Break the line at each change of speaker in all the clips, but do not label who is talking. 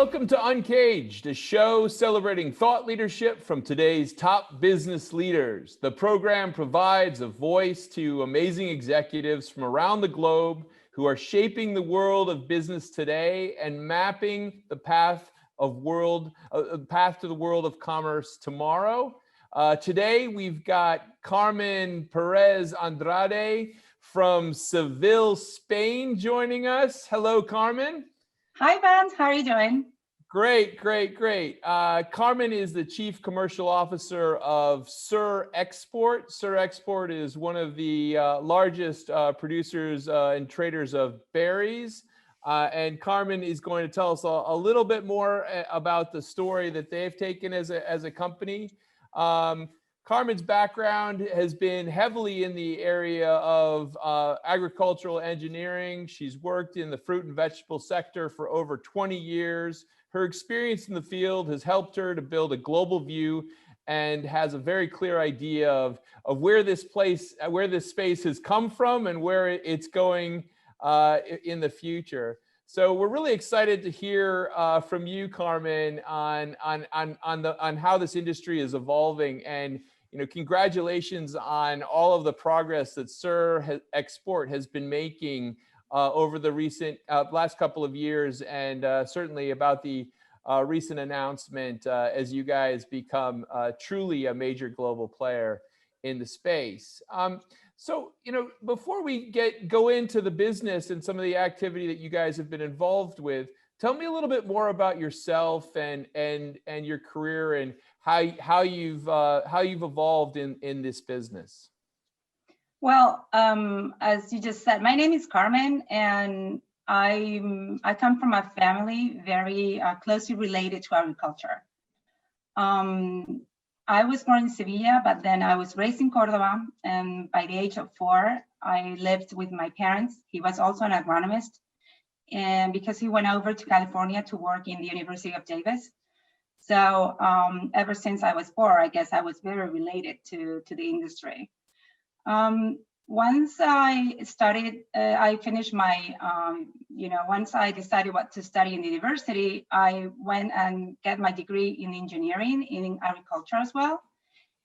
Welcome to Uncaged, a show celebrating thought leadership from today's top business leaders. The program provides a voice to amazing executives from around the globe who are shaping the world of business today and mapping the path to the world of commerce tomorrow. Today, we've got Carmen Pérez Andrade from Seville, Spain, joining us. Hello, Carmen.
Hi, Vance. How are you doing?
Great. Carmen is the Chief Commercial Officer of Surexport. Surexport is one of the largest producers and traders of berries. And Carmen is going to tell us a little bit more about the story that they've taken as a company. Carmen's background has been heavily in the area of agricultural engineering. She's worked in the fruit and vegetable sector for over 20 years. Her experience in the field has helped her to build a global view and has a very clear idea of where this space has come from and where it's going in the future. So we're really excited to hear from you, Carmen, on how this industry is evolving. And congratulations on all of the progress that Surexport has been making over the recent last couple of years, and certainly about the recent announcement as you guys become truly a major global player in the space. So, before we go into the business and some of the activity that you guys have been involved with, tell me a little bit more about yourself and your career and how you've evolved in this business.
Well, as you just said, my name is Carmen, and I come from a family very closely related to agriculture. I was born in Sevilla, but then I was raised in Cordoba, and by the age of 4, I lived with my parents. He was also an agronomist, and because he went over to California to work in the University of Davis. So ever since I was 4, I guess I was very related to the industry. Once I started, I finished my, once I decided what to study in the university, I went and got my degree in engineering in agriculture as well.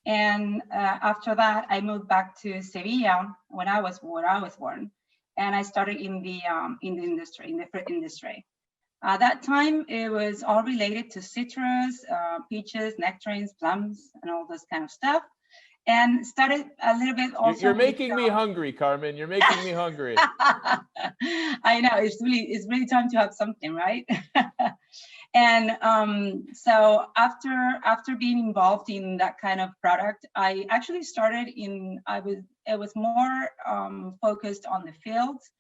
And after that, I moved back to Sevilla where I was born, and I started in the industry, in the fruit industry. At that time, it was all related to citrus, peaches, nectarines, plums, and all this kind of stuff. And started a little bit also.
You're making me hungry, Carmen. You're making me hungry.
I know, it's really time to have something, right? And so after being involved in that kind of product, I actually started it was more focused on the fields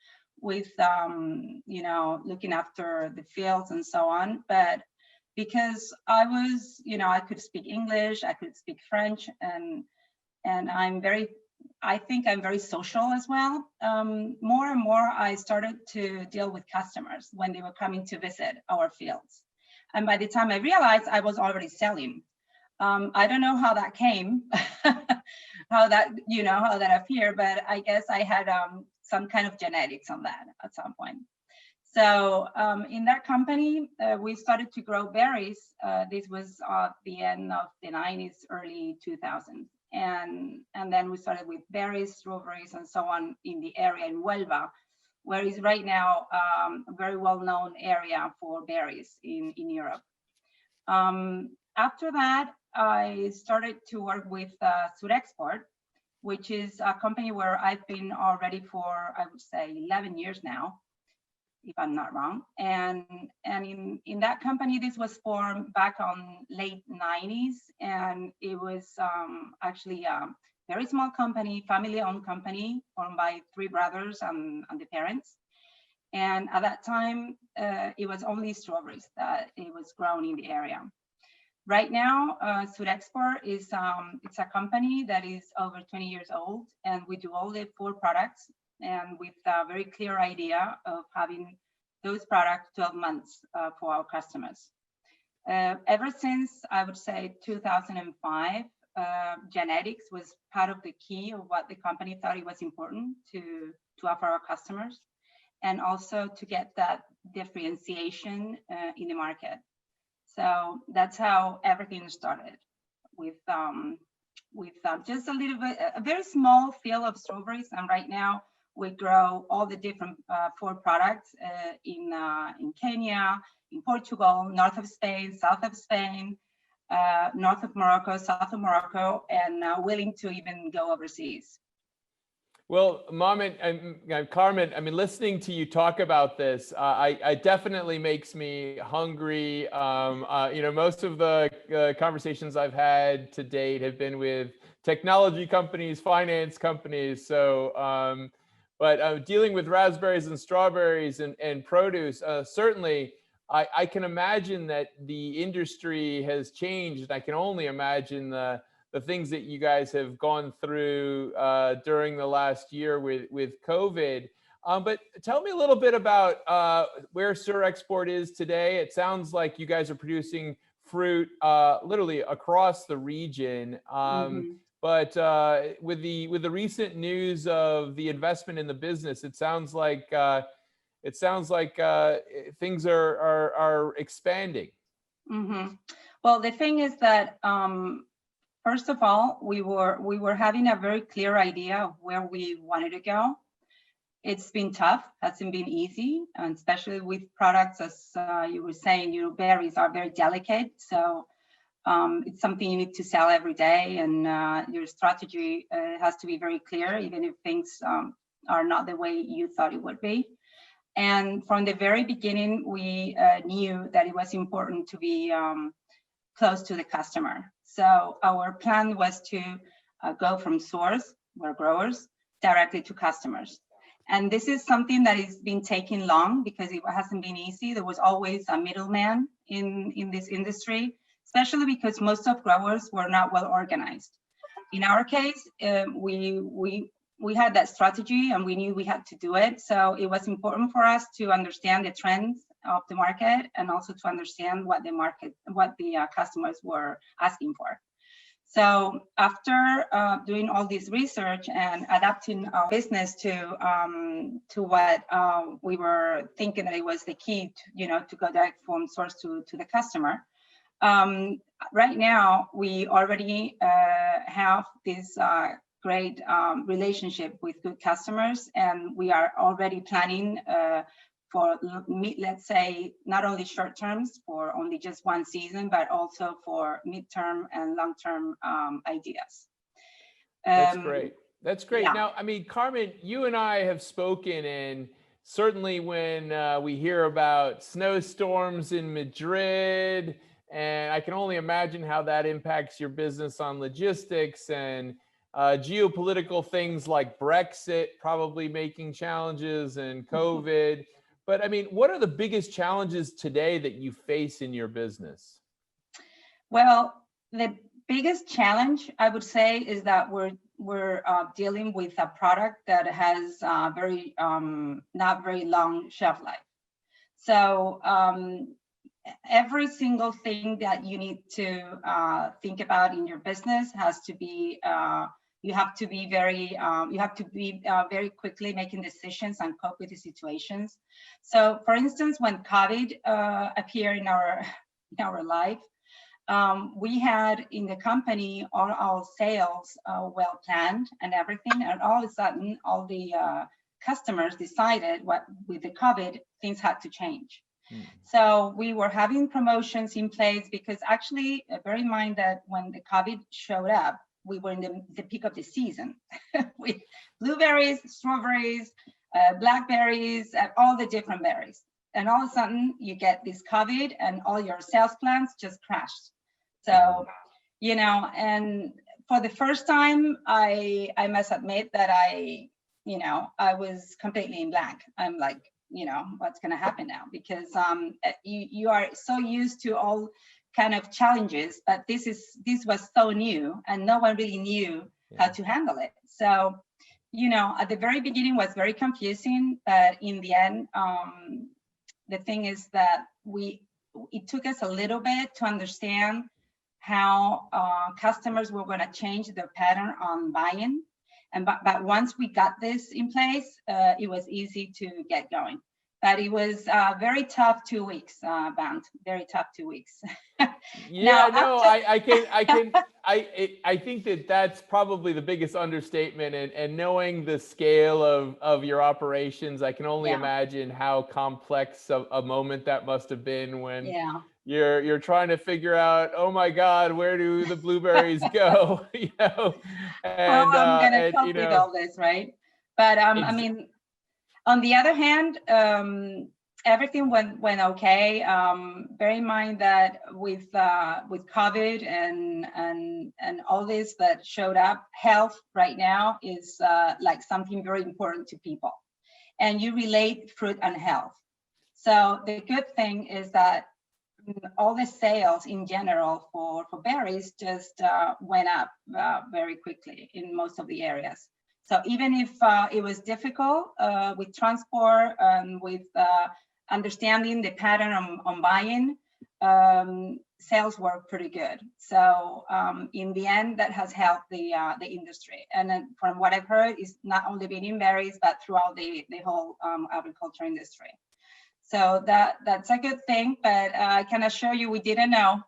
with looking after the fields and so on. But because I was, I could speak English, I could speak French, and I think I'm very social as well. More and more, I started to deal with customers when they were coming to visit our fields. And by the time I realized, I was already selling. I don't know how that came, how that appeared, but I guess I had some kind of genetics on that at some point. So in that company, we started to grow berries. This was the end of the 90s, early 2000s. And then we started with berries, strawberries, and so on in the area in Huelva, where is right now a very well-known area for berries in Europe. After that, I started to work with Surexport, which is a company where I've been already for, I would say, 11 years now, if I'm not wrong. And in that company, this was formed back on late 90s, and it was actually a very small company, family-owned company, formed by 3 brothers and the parents. And at that time, it was only strawberries that it was grown in the area. Right now, Surexport is it's a company that is over 20 years old, and we do all the 4 products, and with a very clear idea of having those products 12 months for our customers. Ever since, I would say, 2005, genetics was part of the key of what the company thought it was important to offer our customers. and also to get that differentiation in the market. So that's how everything started, with just a little bit, a very small field of strawberries, and right now we grow all the different 4 products in Kenya, in Portugal, north of Spain, south of Spain, north of Morocco, south of Morocco, and willing to even go overseas.
Well, Mom and Carmen, I mean, listening to you talk about this, I definitely makes me hungry. You know, most of the conversations I've had to date have been with technology companies, finance companies. So, but dealing with raspberries and strawberries and produce, certainly, I can imagine that the industry has changed. I can only imagine the things that you guys have gone through during the last year with COVID. But tell me a little bit about where Surexport is today. It sounds like you guys are producing fruit literally across the region. But with the recent news of the investment in the business, it sounds like things are expanding.
Well, the thing is that first of all, we were having a very clear idea of where we wanted to go. It's been tough, hasn't been easy, and especially with products, as you were saying, your berries are very delicate. So it's something you need to sell every day, and your strategy has to be very clear, even if things are not the way you thought it would be. And from the very beginning, we knew that it was important to be close to the customer. So our plan was to go from source, or growers, directly to customers. And this is something that has been taking long because it hasn't been easy. There was always a middleman in this industry, especially because most of growers were not well organized. In our case, we had that strategy and we knew we had to do it. So it was important for us to understand the trends of the market and also to understand what the customers were asking for. So after doing all this research and adapting our business to what we were thinking that it was the key to go direct from source to the customer, right now we already have this great relationship with good customers, and we are already planning for, let's say, not only short terms for only just one season, but also for midterm and long-term ideas.
That's great. That's great.
Yeah.
Now, I mean, Carmen, you and I have spoken, and certainly when we hear about snowstorms in Madrid, and I can only imagine how that impacts your business on logistics and geopolitical things like Brexit probably making challenges and COVID. But I mean, what are the biggest challenges today that you face in your business?
Well, the biggest challenge I would say is that we're dealing with a product that has very not very long shelf life. So every single thing that you need to think about in your business has to be you have to be very quickly making decisions and cope with the situations. So, for instance, when COVID appeared in our life, we had in the company all our sales well planned and everything, and all of a sudden, all the customers decided with the COVID, things had to change. So we were having promotions in place because actually, bear in mind that when the COVID showed up, we were in the peak of the season with blueberries, strawberries, blackberries, and all the different berries. And all of a sudden you get this COVID and all your sales plans just crashed. So, and for the first time, I must admit that I was completely in blank. I'm like, what's going to happen now? Because you are so used to all kind of challenges, but this was so new and no one really knew how to handle it. So, at the very beginning was very confusing, but in the end, the thing is that it took us a little bit to understand how customers were going to change their pattern on buying. But once we got this in place, it was easy to get going. But it was very tough 2 weeks, Band, very tough 2 weeks.
Yeah,
Now,
no,
after-
I think that that's probably the biggest understatement, and knowing the scale of your operations, I can only
Yeah.
imagine how complex a moment that must have been when
Yeah.
you're trying to figure out, oh my God, where do the blueberries go? You know,
How I'm gonna
and you
cope with
know,
all this, right? But I mean, on the other hand, everything went okay. Bear in mind that with COVID and all this that showed up, health right now is like something very important to people, and you relate fruit and health. So the good thing is that all the sales in general for berries just went up very quickly in most of the areas. So even if it was difficult with transport and with understanding the pattern on buying, sales were pretty good. So in the end, that has helped the industry. And then from what I've heard, it's not only been in berries, but throughout the whole agriculture industry. So that's a good thing, but I can assure you we didn't know.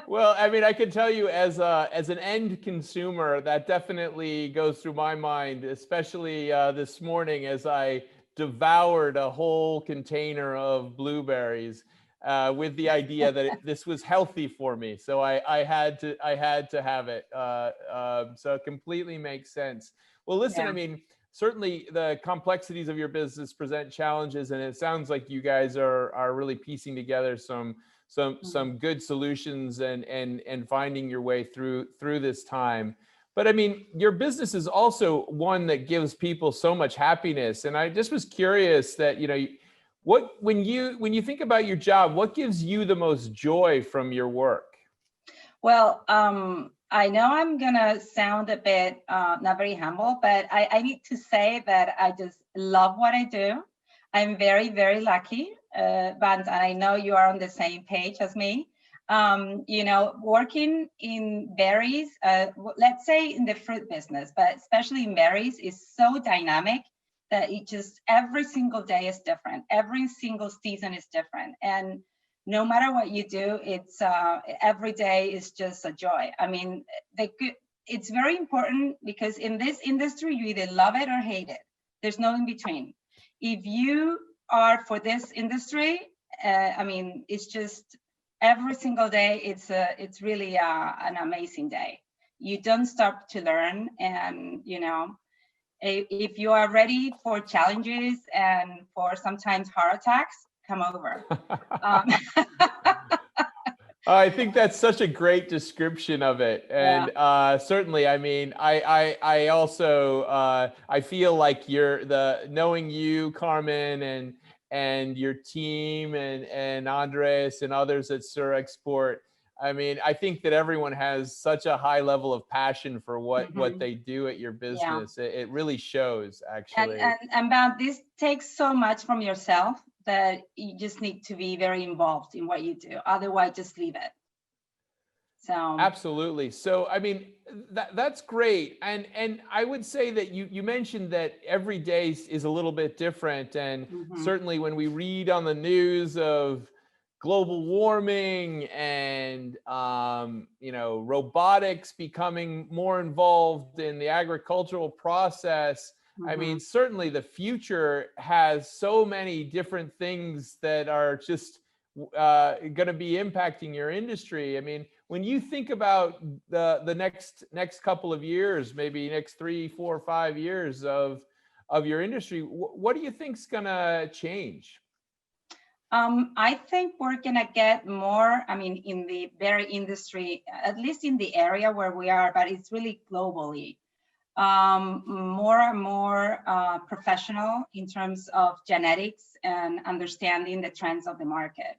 Well, I mean, I can tell you as an end consumer, that definitely goes through my mind, especially this morning as I devoured a whole container of blueberries with the idea that this was healthy for me. So I had to have it. So it completely makes sense. Well, listen,
Yeah.
I mean, certainly the complexities of your business present challenges, and it sounds like you guys are really piecing together some good solutions and finding your way through this time. But I mean, your business is also one that gives people so much happiness, and I just was curious that, you know, when you think about your job, what gives you the most joy from your work?
Well, I know I'm gonna sound a bit not very humble, but I need to say that I just love what I do. I'm very, very lucky, but I know you are on the same page as me. You know, working in berries, let's say in the fruit business, but especially in berries, is so dynamic that it just every single day is different. Every single season is different, and no matter what you do, it's every day is just a joy. I mean, it's very important because in this industry, you either love it or hate it. There's no in between. If you are for this industry, I mean, it's just every single day. It's really an amazing day. You don't stop to learn, and you know, if you are ready for challenges and for sometimes heart attacks, come over.
I think that's such a great description of it, and certainly, I mean, I also I feel like knowing you, Carmen, and your team, and Andres and others at Surexport. I mean, I think that everyone has such a high level of passion for what they do at your business. Yeah. It really shows, actually.
And this takes so much from yourself that you just need to be very involved in what you do. Otherwise, just leave it. So
absolutely. So I mean, that's great. And I would say that you mentioned that every day is a little bit different. And certainly when we read on the news of global warming and you know, robotics becoming more involved in the agricultural process, I mean, certainly the future has so many different things that are just going to be impacting your industry. I mean, when you think about the next couple of years, maybe next 3, 4, 5 years of your industry, what do you think's going to change?
I think we're gonna get more, I mean, in the berry industry, at least in the area where we are, but it's really globally, more and more professional in terms of genetics and understanding the trends of the market.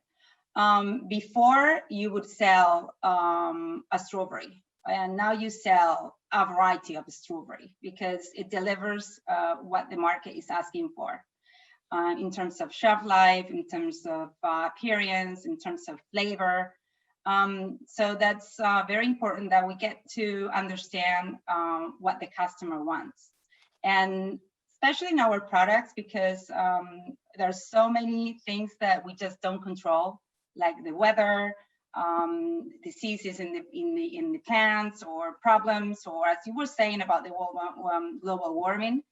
Before you would sell a strawberry, and now you sell a variety of strawberry because it delivers what the market is asking for. In terms of shelf life, in terms of appearance, in terms of flavor. So that's very important that we get to understand what the customer wants. And especially in our products, because there's so many things that we just don't control, like the weather, diseases in the plants, or problems, or as you were saying about the global warming,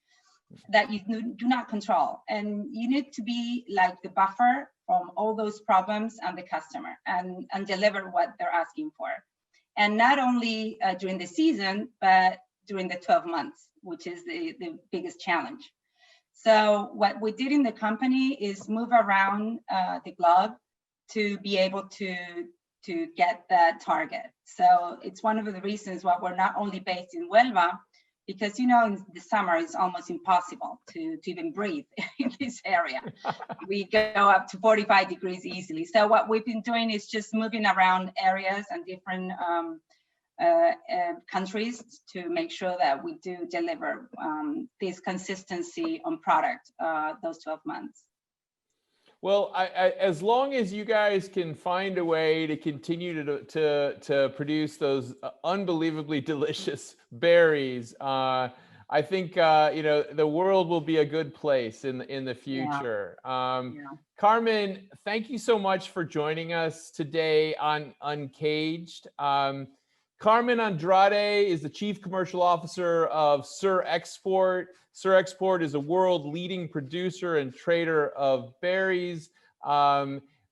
that you do not control. And you need to be like the buffer from all those problems and the customer, and deliver what they're asking for. And not only during the season, but during the 12 months, which is the biggest challenge. So what we did in the company is move around the globe to be able to get that target. So it's one of the reasons why we're not only based in Huelva, because in the summer it's almost impossible to even breathe in this area. We go up to 45 degrees easily. So what we've been doing is just moving around areas and different countries to make sure that we do deliver this consistency on product those 12 months.
Well, as long as you guys can find a way to continue to produce those unbelievably delicious berries, I think the world will be a good place in the future. Yeah. Carmen, thank you so much for joining us today on Uncaged. Carmen Andrade is the Chief Commercial Officer of Surexport. Surexport is a world-leading producer and trader of berries.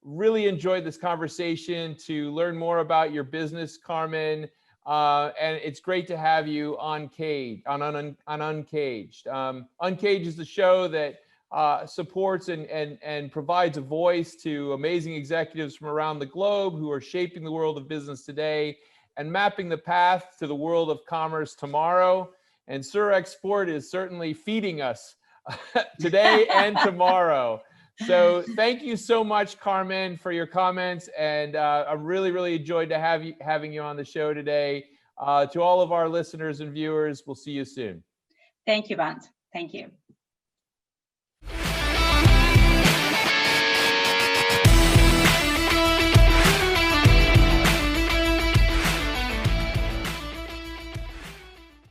Really enjoyed this conversation to learn more about your business, Carmen. And it's great to have you on Uncaged. Uncaged is the show that supports and provides a voice to amazing executives from around the globe who are shaping the world of business today and mapping the path to the world of commerce tomorrow. And Surexport is certainly feeding us today and tomorrow. So thank you so much, Carmen, for your comments. And I really enjoyed having you on the show today. To all of our listeners and viewers, we'll see you soon.
Thank you, Bant. Thank you.